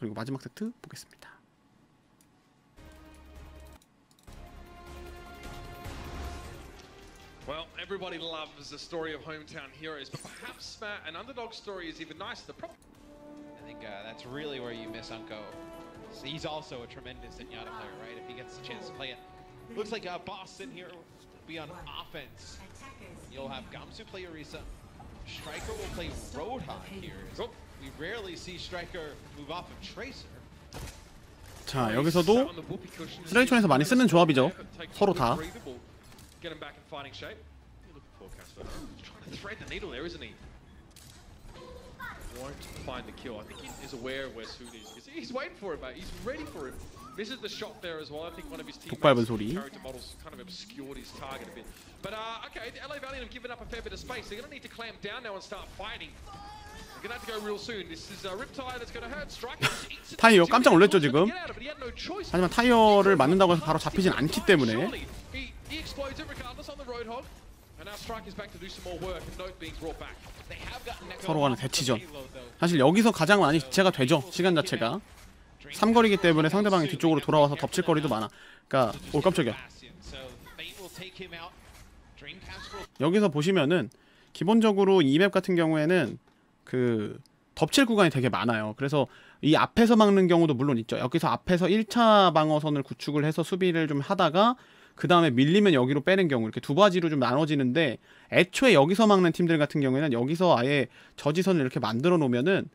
그리고 마지막 세트 보겠습니다. Well, everybody loves the story of hometown heroes, but perhaps an underdog story is even nicer. I think that's really where you miss Unko. He's also a tremendous Zenyatta player, right? If he gets the chance to play it. Looks like Boston here will be on offense. You'll have Gamsu play Orisa. Striker will play Roadhog here. We rarely see Striker move off of Tracer. 자, 여기서도 스트레이션에서 많이 쓰는 조합이죠. 서로 다. Get him back in fighting shape. Look for Casper. He's trying to thread the needle there, isn't he? Won't find the kill. I think he is aware of where Soon is. He's waiting for it, mate. He's ready for it. This is the shot there as well. I think one of his teammates' character models kind of obscured his target a bit. But okay, the LA Valiant have given up a fair bit of space. They're going to need to clamp down now and start fighting. They're going to have to go real soon. This is Riptide that's going to hurt. Strike. 타이어 깜짝 놀랐죠 지금. 하지만 타이어를 맞는다고 해서 바로 잡히진 않기 때문에. He explodes it regardless on the Roadhog, and now Strike is back to do some more work and Note being brought back. 서로 간의 대치전. 사실 여기서 가장 많이 기체가 되죠. 시간 자체가. 삼거리기 때문에 상대방이 뒤쪽으로 돌아와서 덮칠 거리도 많아. 그러니까 오 깜짝이야. 여기서 보시면은 기본적으로 이 맵 같은 경우에는 그 덮칠 구간이 되게 많아요. 그래서 이 앞에서 막는 경우도 물론 있죠. 여기서 앞에서 1차 방어선을 구축을 해서 수비를 좀 하다가 그 다음에 밀리면 여기로 빼는 경우 이렇게 두 가지로 좀 나눠지는데 애초에 여기서 막는 팀들 같은 경우에는 여기서 아예 저지선을 이렇게 만들어 놓으면은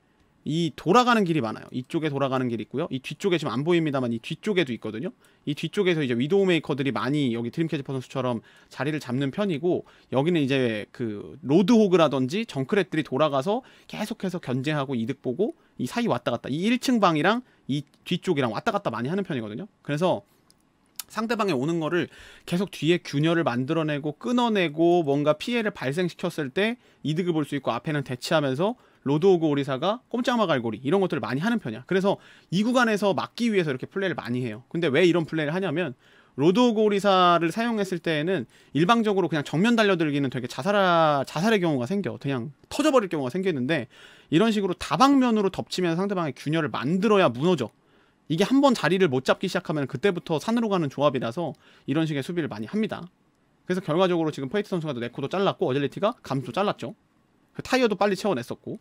이 돌아가는 길이 많아요. 이쪽에 돌아가는 길이 있고요. 이 뒤쪽에 지금 안 보입니다만 이 뒤쪽에도 있거든요. 이 뒤쪽에서 이제 위도우 메이커들이 많이 여기 드림캐치퍼 선수처럼 자리를 잡는 편이고 여기는 이제 그 로드호그라든지 정크렛들이 돌아가서 계속해서 견제하고 이득 보고 이 사이 왔다 갔다 이 1층 방이랑 이 뒤쪽이랑 왔다 갔다 많이 하는 편이거든요. 그래서 상대방에 오는 거를 계속 뒤에 균열을 만들어내고 끊어내고 뭔가 피해를 발생시켰을 때 이득을 볼 수 있고 앞에는 대치하면서 로드오그 오리사가 꼼짝마 갈고리 이런 것들을 많이 하는 편이야. 그래서 이 구간에서 막기 위해서 이렇게 플레이를 많이 해요. 근데 왜 이런 플레이를 하냐면 로드오그 오리사를 사용했을 때에는 일방적으로 그냥 정면 달려들기는 되게 자살의 경우가 생겨. 그냥 터져버릴 경우가 생기는데 이런 식으로 다방면으로 덮치면서 상대방의 균열을 만들어야 무너져. 이게 한번 자리를 못 잡기 시작하면 그때부터 산으로 가는 조합이라서 이런 식의 수비를 많이 합니다. 그래서 결과적으로 지금 페이트 선수가 네코도 잘랐고 어젤리티가 감수도 잘랐죠. 타이어도 빨리 채워냈었고.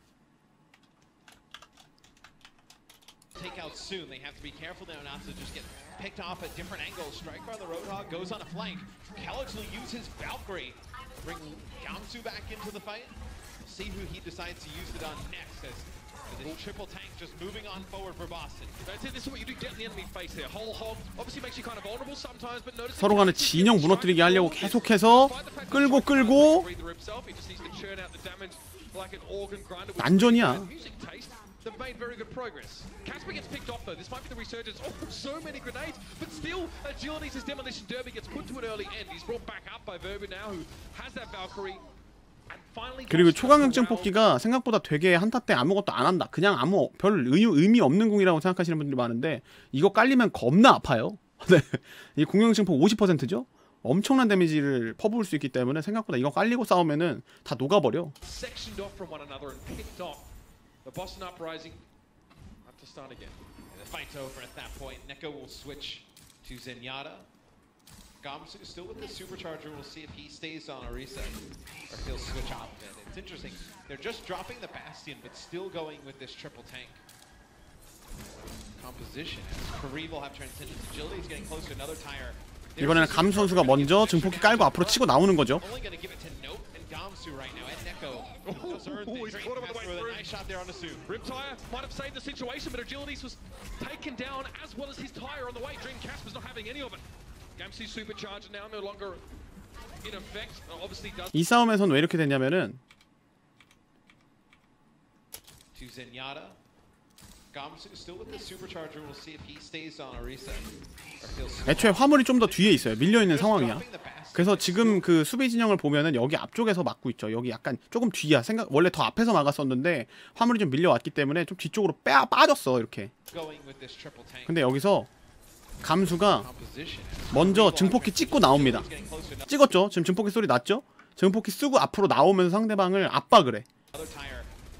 This triple tank just moving on forward for Boston. That's it. This is what you do. Get in the enemy face here. Whole hog obviously makes you kind of vulnerable sometimes, but notice 서로 간의 진영 무너뜨리게 하려고 계속해서 끌고 난전이야. They've made very good progress. Casper gets picked off though. This might be the resurgence. Oh, so many grenades, but still, Agility's demolition derby gets put to an early end. He's brought back up by Verbu now, who has that Valkyrie. 그리고 초강력증 뽑기가 생각보다 되게 한타 때 아무것도 안 한다. 그냥 별 의미 없는 궁이라고 생각하시는 분들이 많은데 이거 깔리면 겁나 아파요. 네. 이 공격증폭 50%죠? 엄청난 데미지를 퍼부을 수 있기 때문에 생각보다 이거 깔리고 싸우면은 다 녹아버려. Gamsu still with the supercharger. We'll see if he stays on Orisa or if he'll switch off of it. It's interesting. They're just dropping the Bastion, but still going with this triple tank composition. Kareem will have transcendence agility. He's getting close to another tire. 이번에는 감수 선수가 먼저 증폭기 깔고 앞으로 치고 나오는 거죠. Only going to give it to Note and Gamsu right now, and Neko. Just earned the Dream Master with a nice shot there on the suit. Riptire might have saved the situation, but Agility's was taken down as well as his tire on the way. Dream Casper's not having any of it. 이 싸움에선 왜 이렇게 됐냐면은 애초에 화물이 좀 더 뒤에 있어요. 밀려있는 상황이야. 그래서 지금 그 수비 진영을 보면은 여기 앞쪽에서 막고 있죠. 여기 약간 조금 뒤야. 원래 더 앞에서 막았었는데 화물이 좀 밀려왔기 때문에 좀 뒤쪽으로 빠졌어 이렇게. 근데 여기서 감수가 먼저 증폭기 찍고 나옵니다. 찍었죠? 지금 증폭기 소리 났죠? 증폭기 쓰고 앞으로 나오면서 상대방을 압박을 해.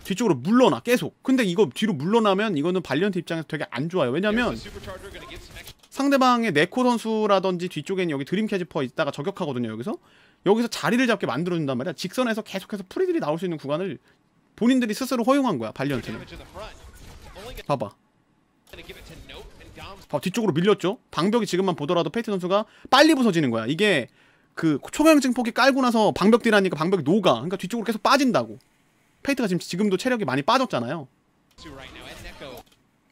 뒤쪽으로 물러나 계속. 근데 이거 뒤로 물러나면 이거는 발리언트 입장에서 되게 안 좋아요. 왜냐면 상대방의 네코 선수라든지 뒤쪽에는 여기 드림 캐지퍼 있다가 저격하거든요. 여기서 자리를 잡게 만들어준단 말이야. 직선에서 계속해서 프리들이 나올 수 있는 구간을 본인들이 스스로 허용한 거야. 발리언트는. 봐봐. 뒤쪽으로 밀렸죠. 방벽이 지금만 보더라도 페이트 선수가 빨리 부서지는 거야. 이게 그 초강증 폭이 깔고 나서 방벽 딜하니까 방벽이 녹아. 그러니까 뒤쪽으로 계속 빠진다고. 페이트가 지금도 체력이 많이 빠졌잖아요.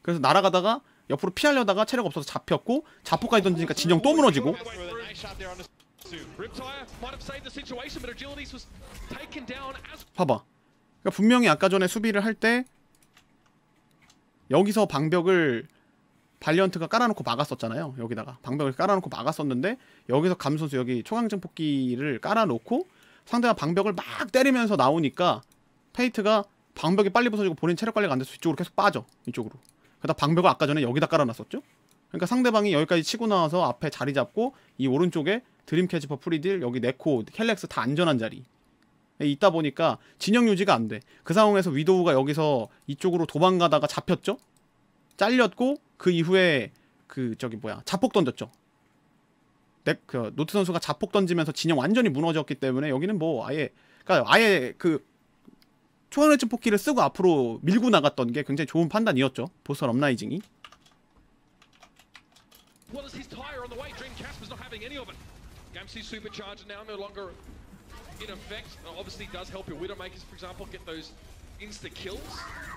그래서 날아가다가 옆으로 피하려다가 체력 없어서 잡혔고, 자폭까지 던지니까 진영 또 무너지고. 봐봐. 그러니까 분명히 아까 전에 수비를 할 때 여기서 방벽을 발리언트가 깔아놓고 막았었잖아요. 여기다가 방벽을 깔아놓고 막았었는데, 여기서 감 선수 여기 초강증 폭기를 깔아놓고 상대가 방벽을 막 때리면서 나오니까 페이트가 방벽이 빨리 부서지고 본인 체력 관리가 안 돼서 뒤쪽으로 계속 빠져. 이쪽으로. 그다음 방벽을 아까 전에 여기다 깔아놨었죠. 그러니까 상대방이 여기까지 치고 나와서 앞에 자리 잡고 이 오른쪽에 드림 캐치퍼 프리딜, 여기 네코, 켈렉스 다 안전한 자리에 있다 보니까 진영 유지가 안 돼. 그 상황에서 위도우가 여기서 이쪽으로 도망가다가 잡혔죠. 잘렸고 그 이후에 자폭 던졌죠. 노트 선수가 자폭 던지면서 진영 완전히 무너졌기 때문에 여기는 뭐 아예 그 초강증 폭기를 쓰고 앞으로 밀고 나갔던 게 굉장히 좋은 판단이었죠. 보스턴 업라이징이. Well, as his tire on the way, Dreamcast was not having any of it. Gamsi supercharger now no longer in effect. Obviously does help your Widowmakers, for example, get those insta kills.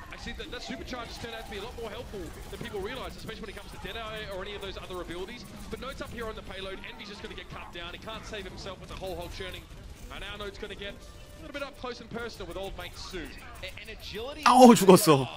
I see that supercharge has turned out to be a lot more helpful than people realize, especially when it comes to Deadeye or any of those other abilities. But Note's up here on the payload. Envy's just going to get cut down. He can't save himself with the whole churning. And now Note's going to get a little bit up close and personal with old mate Sue. And agility. 아우 죽었어.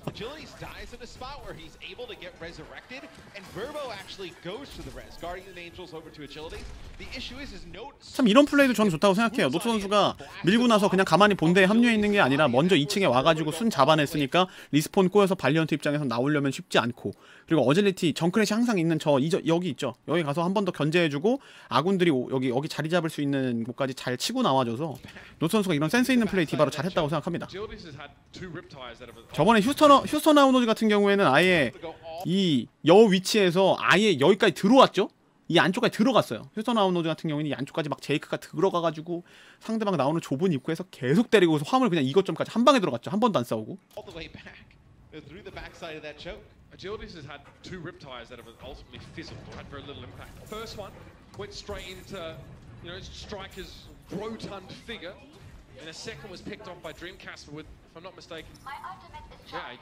Agility dies in a spot where he's able to get resurrected, and Verbo actually goes to the res, guarding the angels over to agility. The issue is Note. 참 이런 플레이도 저는 좋다고 생각해요. 노트 선수가 밀고 나서 그냥 가만히 본대에 합류해 있는 게 아니라 먼저 2층에 와가지고 순 잡아냈으니까 리스폰 꼬여서 발리언트 입장에서 나오려면 쉽지 않고, 그리고 어질리티 정크렛이 항상 있는 여기 있죠. 여기 가서 한 번 더 견제해주고 아군들이 여기 자리 잡을 수 있는 곳까지 잘 치고 나와줘서 노트 선수가 이런 센스 있는 플레이 디바로 잘했다고 생각합니다. 저번에 휴스턴 아우노즈 같은 경우에는 아예 이 위치에서 아예 여기까지 들어왔죠. 이 안쪽까지 들어갔어요. 휴스턴 아우노즈 같은 경우에는 이 안쪽까지 막 제이크가 들어가가지고 상대방 나오는 좁은 입구에서 계속 때리고 화물 그냥 이것점까지 한 방에 들어갔죠. 한 번도 안 싸우고. Agilities has had two riptires that have ultimately fizzled or had very little impact. The first one went straight into, Striker's rotund figure, and the second was picked off by Dreamcast with, if I'm not mistaken,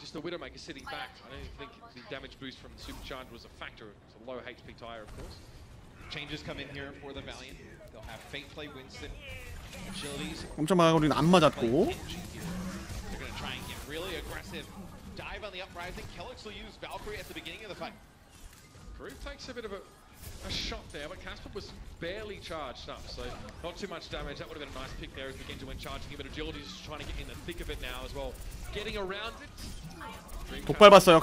just the Widowmaker sitting back. I don't think the damage boost from the supercharger was a factor. It's a low HP tire, of course. Changes come in here for the Valiant. They'll have Fate play Winston. Agilities. 엄청 막아버리는 안 맞았고. They're going to try and get really aggressive. Dive on the uprising. Kellex will use Valkyrie at the beginning of the fight. Groove takes a bit of a shot there, but Casper was barely charged up, so not too much damage. That would have been a nice pick there as the Genji went charging him, but Agility is trying to get in the thick of it now as well. Getting around it. 독발 봤어요.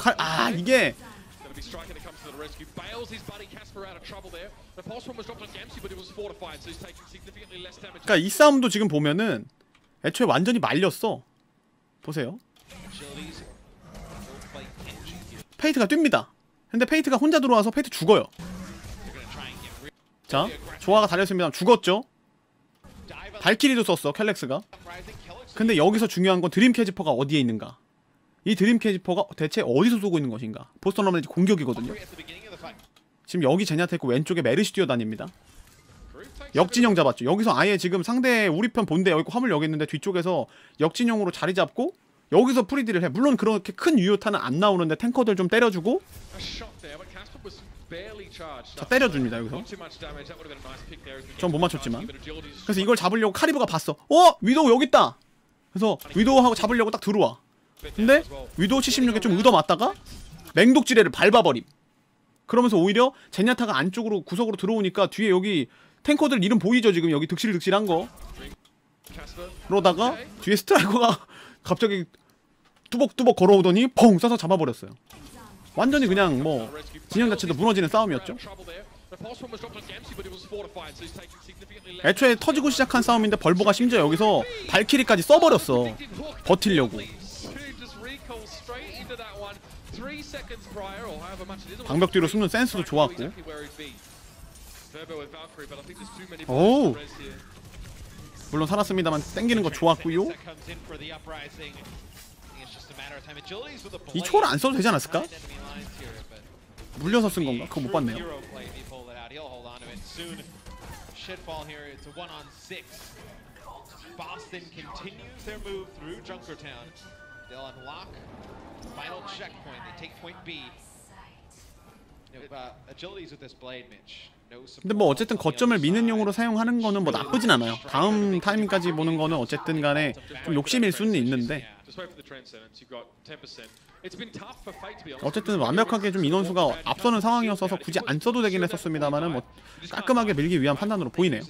이게 Going to be Striker to come to the rescue. Bails his buddy Casper out of trouble there. The pulse one was dropped on Gamsi, but it was fortified, so he's taking significantly less damage. 그러니까 이 싸움도 지금 보면은 애초에 완전히 말렸어. 보세요. 페이트가 뜁니다. 근데 페이트가 혼자 들어와서 페이트 죽어요. 자, 조화가 달렸습니다. 죽었죠. 발키리도 썼어, 켈렉스가. 근데 여기서 중요한 건 드림 캐지퍼가 어디에 있는가. 이 드림 캐지퍼가 대체 어디서 쏘고 있는 것인가. 보스턴 러브레이지 공격이거든요. 지금 여기 제냐타 있고 왼쪽에 메르시 뛰어다닙니다. 역진영 잡았죠. 여기서 아예 지금 상대 우리 편 본대 여기 화물 여기 있는데 뒤쪽에서 역진영으로 자리 잡고 여기서 프리딜을 해. 물론 그렇게 큰 유효타는 안 나오는데 탱커들 좀 때려주고. 자, 때려줍니다 여기서. 전 못 맞췄지만. 그래서 이걸 잡으려고 카리브가 봤어. 위도우 여기 있다. 그래서 위도우하고 잡으려고 딱 들어와. 근데 위도우 76에 좀 얻어맞다가 맹독지뢰를 밟아버림. 그러면서 오히려 제냐타가 안쪽으로 구석으로 들어오니까 뒤에 여기 탱커들 이름 보이죠 지금 여기 득실득실한 거. 그러다가 뒤에 스트라이커가 갑자기 뚜벅뚜벅 걸어오더니 펑 쏴서 잡아버렸어요. 완전히 그냥 뭐 진영 자체도 무너지는 싸움이었죠. 애초에 터지고 시작한 싸움인데 벌보가 심지어 여기서 발키리까지 써버렸어. 버틸려고. 방벽 뒤로 숨는 센스도 좋았고. 오, 물론 살았습니다만 땡기는 거 좋았고요. 이 초를 안 써도 되지 않았을까? 물려서 쓴 건가? 그거 못 봤네요. Boston continues their move through Junkertown. They'll unlock the final checkpoint. They take point B. Agilities with this blade, Mitch. 근데 뭐 어쨌든 거점을 미는 용으로 사용하는 거는 뭐 나쁘진 않아요. 다음 타이밍까지 보는 거는 어쨌든 간에 좀 욕심일 수는 있는데 어쨌든 완벽하게 좀 인원수가 앞서는 상황이었어서 굳이 안 써도 되긴 했었습니다만은 뭐 깔끔하게 밀기 위한 판단으로 보이네요.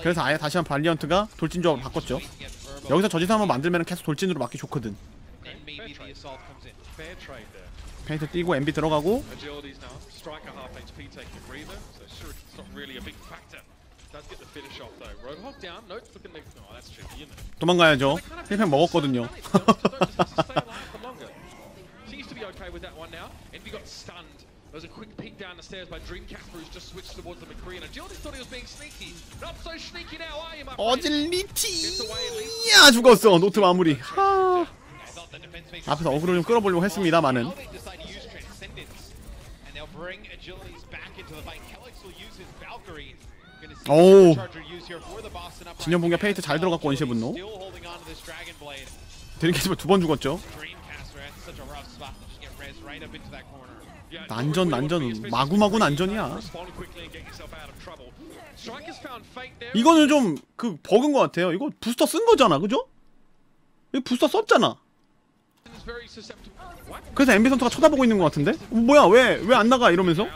그래서 아예 다시 한번 발리언트가 돌진 조합을 바꿨죠. 여기서 저지사 한번 만들면 계속 돌진으로 막기 좋거든. 페이트 뛰고 MB 들어가고 도망가야죠. 힐팩 먹었거든요. There's a quick peek down the stairs by Dreamcatcher who's just switched towards the McCree and Agilities thought he was being sneaky. Not so sneaky now, are you, my friend? 어질리티! 야 죽었어. 노트 마무리. 하. 앞에서 어그로 좀 끌어보려고 했습니다만은 오, 진영 붕괴 페이트 잘 들어갔고 원시의 분노. 드림캐치만 2번 죽었죠. 난전 마구마구 난전이야. 이거는 좀 그 버그인 것 같아요. 이거 부스터 쓴 거잖아, 그죠? 이거 부스터 썼잖아. 그래서 MB 선수가 쳐다보고 있는 것 같은데? 뭐야, 왜 안 나가 이러면서?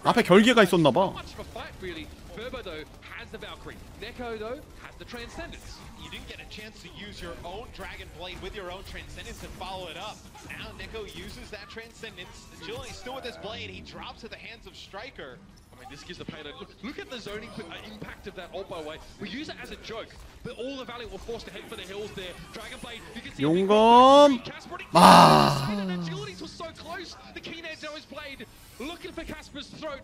앞에 결계가 있었나봐. You didn't get a chance to use your own Dragon Blade with your own Transcendence and follow it up. Now Neko uses that Transcendence. Agility still with his blade. He drops at the hands of Striker. I mean, this gives the payload. Look at the zoning impact of that ult, by the way. We use it as a joke, but all the Valiant were forced to head for the hills there. Dragon Blade, you can see 용검. Agilities was so close. The Keen Edge on his blade, looking for Casper's throat.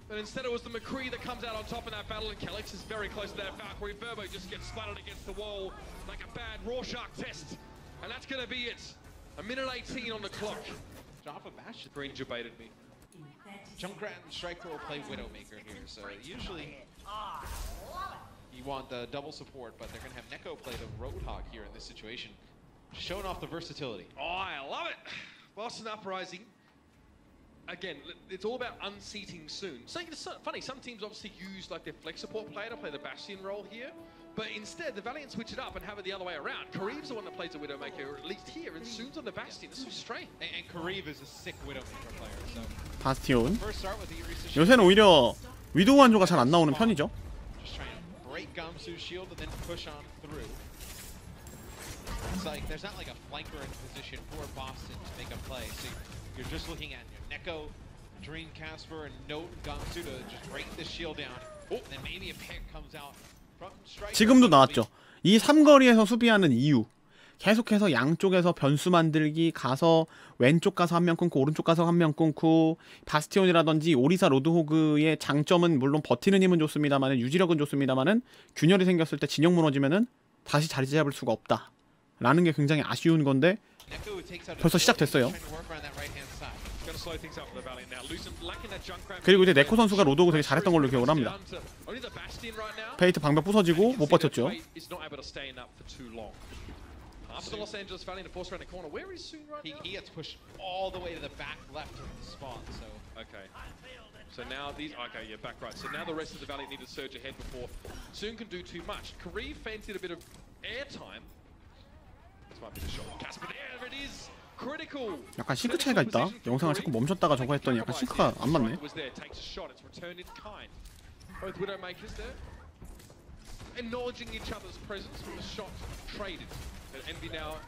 But instead it was the McCree that comes out on top in that battle, and Kelix is very close to that Valkyrie. Verbo just gets splattered against the wall like a bad Rorschach test. And that's going to be it. A minute 18 on the clock. Drop a Bastion. Green debated me. Junkrat and Striker will play Widowmaker here, so usually you want the double support, but they're going to have Neko play the Roadhog here in this situation. Showing off the versatility. Oh, I love it. Boston Uprising. Again, it's all about unseating soon. So it's funny, some teams obviously use like their flex support player to play the Bastion role here, but instead the Valiant switch it up and have it the other way around. Kareev's the one that plays the Widowmaker, or at least here, and Soon's on the Bastion. It's so strange. And Kareev is a sick Widowmaker player, so. 바스티온. First start with the 요새는 오히려 위도우 한조가 잘 안 나오는 편이죠. Just trying to break Gamsu's shield and then push on through. It's like there's not like a flanker in position for Boston to make a play. So you're just looking at Neko, Dream Casper, and Note Gamsu to just break the shield down. And then maybe a pick comes out from Striker. 지금도 나왔죠. 이 삼거리에서 수비하는 이유. 계속해서 양쪽에서 변수 만들기, 가서 왼쪽 가서 한 명 끊고 오른쪽 가서 한 명 끊고. 바스티온이라든지 오리사 로드호그의 장점은 물론 버티는 힘은 좋습니다만은, 유지력은 좋습니다만은, 균열이 생겼을 때 진영 무너지면은 다시 자리 잡을 수가 없다 라는 게 굉장히 아쉬운 건데 벌써 시작됐어요. 그리고 이제 네코 선수가 로드호그 되게 잘했던 걸로 기억을 합니다. 페이트 방벽 부서지고 못 버텼죠. After the Los Angeles Valiant to force around the corner, where is Soon right now? He gets pushed all the way to the back left of the spawn, so. Okay. So now these, okay, yeah, back right. So now the rest of the Valiant need to surge ahead before Soon can do too much. Kareev fancied a bit of airtime. This might be the shot. Casper, there it is! critical. 약간 싱크 차이가 있다. 영상을 자꾸 멈췄다가 저거 했더니 약간 싱크가 안 맞네. Was there, takes a shot. It's returned in kind. Both Widowmakers there, acknowledging each other's presence with the shot traded. And Envy now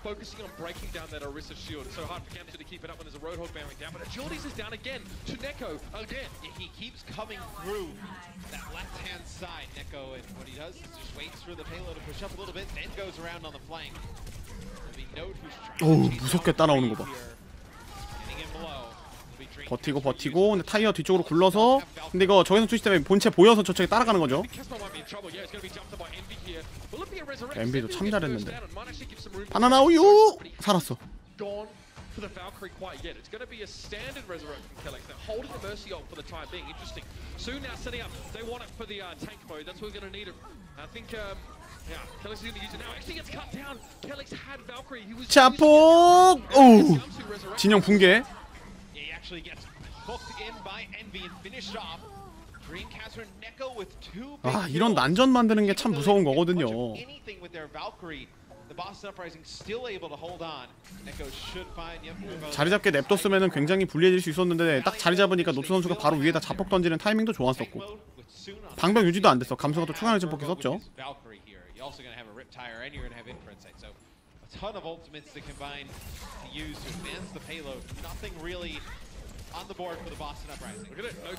focusing on breaking down that Orisa shield. It's so hard for Camden to keep it up when there's a Roadhog bearing down. But Agilities is down again to Neko again. He keeps coming through that left-hand side, Neko, and what he does is just waits for the payload to push up a little bit, then goes around on the flank. 오, 무섭게 따라오는 거 봐. 버티고 근데 타이어 뒤쪽으로 굴러서 근데 이거 저기서 투시 때문에 본체 보여서 저쪽에 따라가는 거죠. 엔비도 참 잘했는데. 바나나 우유 살았어. For the Valkyrie quite yet. It's going to be a standard resurrect from Kellex. They're holding the Mercy ult for the time being. Interesting. Soon now setting up. They want it for the tank mode. That's what we're going to need it. I think, yeah, Kellex is going to use it now. Actually gets cut down. Kellex had Valkyrie. He was 자폭! 오! 진영 붕괴. He actually gets hooked in by Envy and finished off. Dreamcatcher Neko with two. 아, 이런 난전 만드는 게 참 무서운 거거든요. Anything with their Valkyrie. The Boston Uprising still able to hold on. Neko should find 자리 잡게 냅뒀으면은 굉장히 불리해질 수 있었는데 딱 자리 잡으니까 노트 선수가 바로 위에다 자폭 던지는 타이밍도 좋았었고 방벽 유지도 안 됐어. 감수가 또 추가하는 증폭기 썼죠.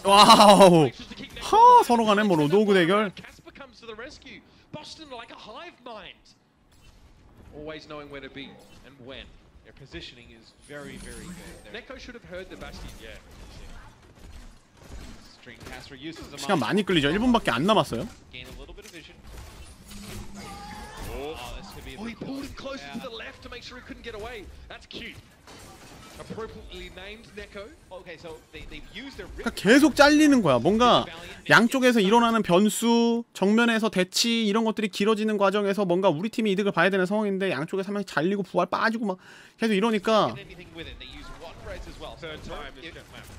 와우. 하, 서로 간에 뭐 로드오그 대결. Boston like a hive mind. Always knowing where to be and when. Their positioning is very, very good. Neko should have heard the Bastion, yeah. Dreamcatcher uses a 시간 많이 끌리죠. 1분밖에 안 남았어요. Gain a little bit of vision. Oh, he pulled him closer to the left to make sure he couldn't get away. That's cute. Appropriately named Neko. Okay, so they've used their 그러니까 계속 잘리는 거야. 뭔가 양쪽에서 일어나는 변수, 정면에서 대치 이런 것들이 길어지는 과정에서 뭔가 우리 팀이 이득을 봐야 되는 상황인데 양쪽에서 한 명이 잘리고 부활 빠지고 막 계속 이러니까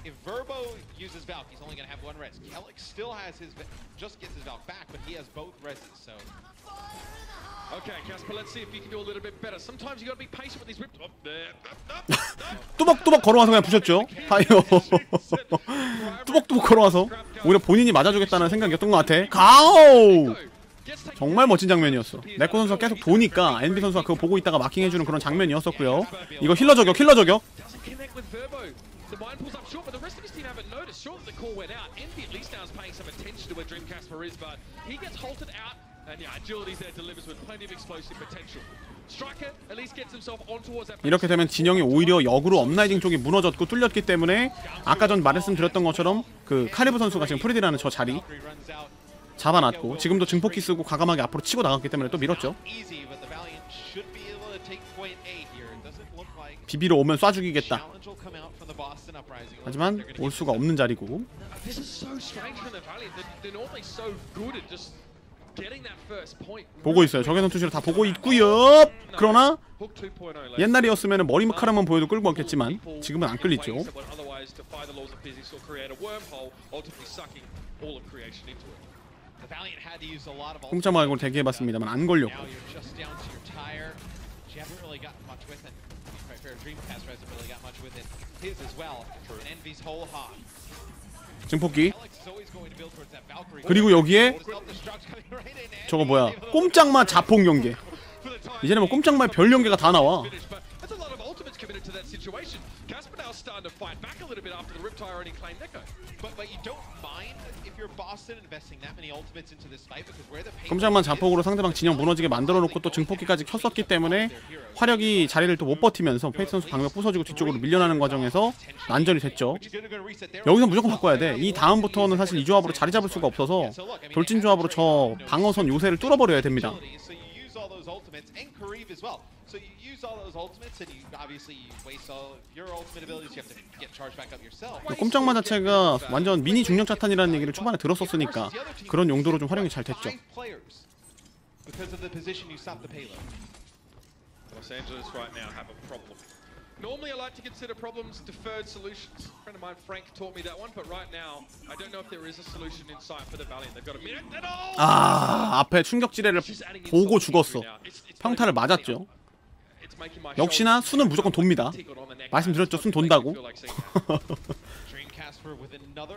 If Verbo uses Valk, he's only going to have one res. Kellex still has his just gets his Valk back, but he has both reses. So okay, Casper, let's see if you can do a little bit better. Sometimes you got to be patient with these ripped. 뚜벅뚜벅 걸어와서 그냥 부셨죠. 타이어. 뚜벅뚜벅 걸어와서 오히려 본인이 맞아주겠다는 생각이었던 것 같아. 가오! 정말 멋진 장면이었어. 네코 선수가 계속 도니까 엔비 선수가 그거 보고 있다가 마킹해주는 그런 장면이었었고요. 이거 힐러 저격, 힐러 저격. The mind pulls up short, but the rest of his team haven't noticed. Sure that the call went out. Envy at least now is paying some attention to where Dreamcatcher is, but he gets halted out. And yeah, Agilities there delivers with plenty of explosive potential. Striker at least gets himself on towards that. 이렇게 되면 진영이 오히려 역으로 업라이징 쪽이 무너졌고 뚫렸기 때문에 아까 전 말씀드렸던 것처럼 그 카리브 선수가 지금 프리디라는 저 자리 잡아놨고 지금도 증폭기 쓰고 과감하게 앞으로 치고 나갔기 때문에 또 밀었죠. 비비로 오면 쏴 죽이겠다. 하지만 올 수가 없는 자리고. 보고 있어요. 적외선 투시로 다 보고 있고요. 그러나 옛날이었으면 머리카락만 보여도 끌고 왔겠지만 지금은 안 끌리죠. 꼼짝마고 대기해봤습니다만 안 걸렸고. 증폭기. 그리고 여기에 저거 뭐야 꼼짝마 자폭 연계. 이제는 뭐 꼼짝마의 별 연계가 다 나와. 꼼짝마 자폭으로 상대방 진영 무너지게 만들어놓고 또 증폭기까지 켰었기 때문에 화력이 자리를 또 못 버티면서 페이트 선수 방벽 부서지고 뒤쪽으로 밀려나는 과정에서 난전이 됐죠. 여기서 무조건 바꿔야 돼. 이 다음부터는 사실 이 조합으로 자리 잡을 수가 없어서 돌진 조합으로 저 방어선 요새를 뚫어버려야 됩니다. 꼼짝마 자체가 완전 미니 중력 자탄이라는 얘기를 초반에 들었었으니까 그런 용도로 좀 활용이 잘 됐죠. Los Angeles right now have a problem. Normally I like to consider problems deferred solutions. A friend of mine, Frank, taught me that one, but right now I don't know if there is a solution in sight for the Valiant. They've got a minute and all. 아, 앞에 충격 지뢰를 보고 죽었어. 평타를 맞았죠. 역시나 순은 무조건 돕니다. 말씀드렸죠, 순 돈다고.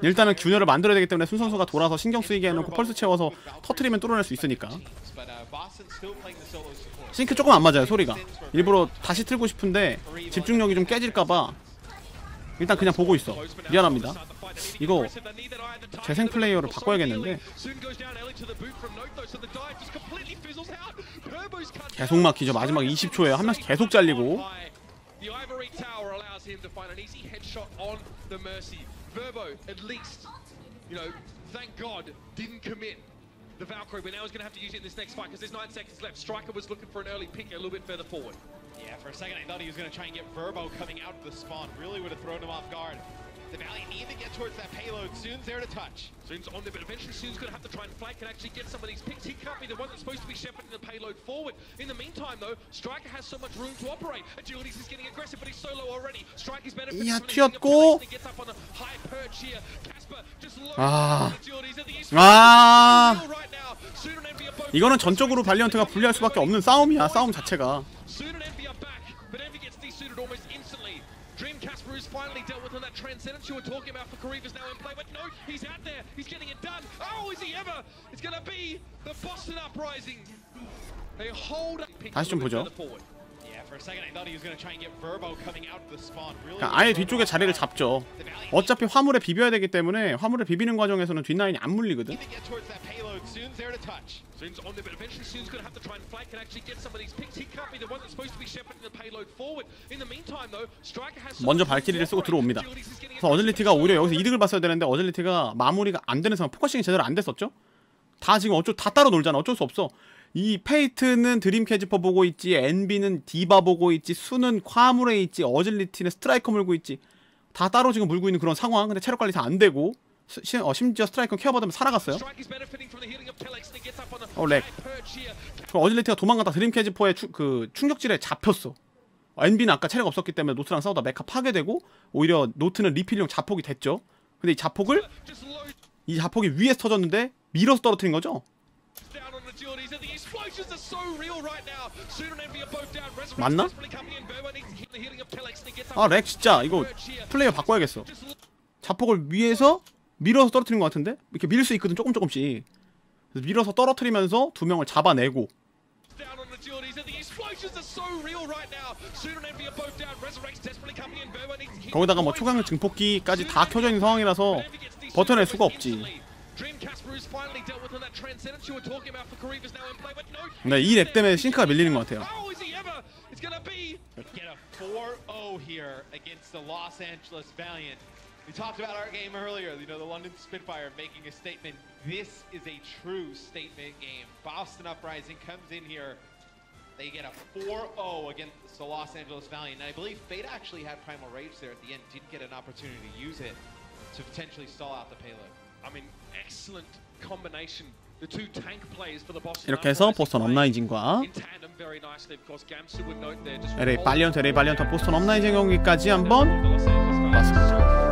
일단은 균열을 만들어야 되기 때문에 순 선수가 돌아서 신경 쓰이게 해놓고 펄스 채워서 터트리면 뚫어낼 수 있으니까. 싱크 조금 안 맞아요, 소리가. 일부러 다시 틀고 싶은데 집중력이 좀 깨질까봐 일단 그냥 보고 있어. 미안합니다. 이거 재생 플레이어를 바꿔야겠는데. 계속 막히죠. 마지막 20초에 한 명씩 계속 잘리고. The Valkyrie, but now he's going to have to use it in this next fight because there's 9 seconds left. Striker was looking for an early pick a little bit further forward. Yeah, for a second I thought he was going to try and get Verbo coming out of the spawn. Really would have thrown him off guard. The Valiant need to get towards that payload. Soon's there to touch. Soon's on there, but eventually Soon's going to have to try and flank and actually get some of these picks. He can't be the one that's supposed to be shepherding the payload forward. In the meantime, though, Striker has so much room to operate. Agilities is getting aggressive, but he's so low already. Striker's benefiting from the 튀었고. he gets up on the high perch here. Casper just low Agilities at the east. Right now. Soon and Envy are both. 이거는 전적으로 발리언트가 불리할 수밖에 없는 싸움이야. 싸움 자체가. Soon and Envy are back, but Envy gets desuited almost instantly. Dream Casper is finally dealt with on that transcendence you were talking about for Kariva's now in play, but no, he's out there, he's getting it done. Oh, is he ever? It's gonna be the Boston Uprising. They hold up. 다시 좀 보죠. Yeah, for a second I thought he was going to try and get Verbo coming out of the spawn. Really 아예 뒤쪽에 자리를 잡죠. 어차피 화물에 비벼야 되기 때문에 화물에 비비는 과정에서는 뒷라인이 안 물리거든. Soon's on there, but eventually Soon's going to have to try and flank and actually get some of these picks. He can't be the one that's supposed to be shepherding the payload forward. In the meantime, though, Striker has 먼저 발키리를 쓰고 들어옵니다. 그래서 어질리티가 오히려 여기서 이득을 봤어야 되는데 어질리티가 마무리가 안 되는 상황, 포커싱이 제대로 안 됐었죠. 다 지금 다 따로 놀잖아. 어쩔 수 없어. 이 페이트는 드림 캐지퍼 보고 있지, 엔비는 디바 보고 있지, 수는 화물에 있지, 어질리티는 스트라이커 물고 있지. 다 따로 지금 물고 있는 그런 상황. 근데 체력 관리 다 안 되고 심지어 스트라이커 케어받으면 살아갔어요. 렉. 그 어질리티가 도망가다 드림 캐지퍼의 그 충격질에 잡혔어. 엔비는 아까 체력 없었기 때문에 노트랑 싸우다 메카 파괴되고 오히려 노트는 리필용 자폭이 됐죠. 근데 이 자폭이 위에서 터졌는데 밀어서 떨어뜨린 거죠. 맞나? 아, 렉 진짜 이거 플레이어 바꿔야겠어. 자폭을 위에서 밀어서 떨어뜨린 것 같은데? 이렇게 밀 수 있거든, 조금씩. 그래서 밀어서 떨어뜨리면서 두 명을 잡아내고. 거기다가 뭐 초강 증폭기까지 다 켜져 있는 상황이라서 버텨낼 수가 없지. 네, 이 렉 때문에 싱크가 밀리는 것 같아요. We talked about our game earlier, you know, the London Spitfire making a statement. This is a true statement game. Boston Uprising comes in here. They get a 4-0 against the Los Angeles Valiant. And I believe Fate actually had Primal Rage there at the end. Didn't get an opportunity to use it to potentially stall out the payload. I mean, excellent combination. The two tank plays for the Boston. 이렇게 해서 보스턴 업라이징과 LA 발리언트 보스턴 업라이징 경기까지 한번 봤습니다.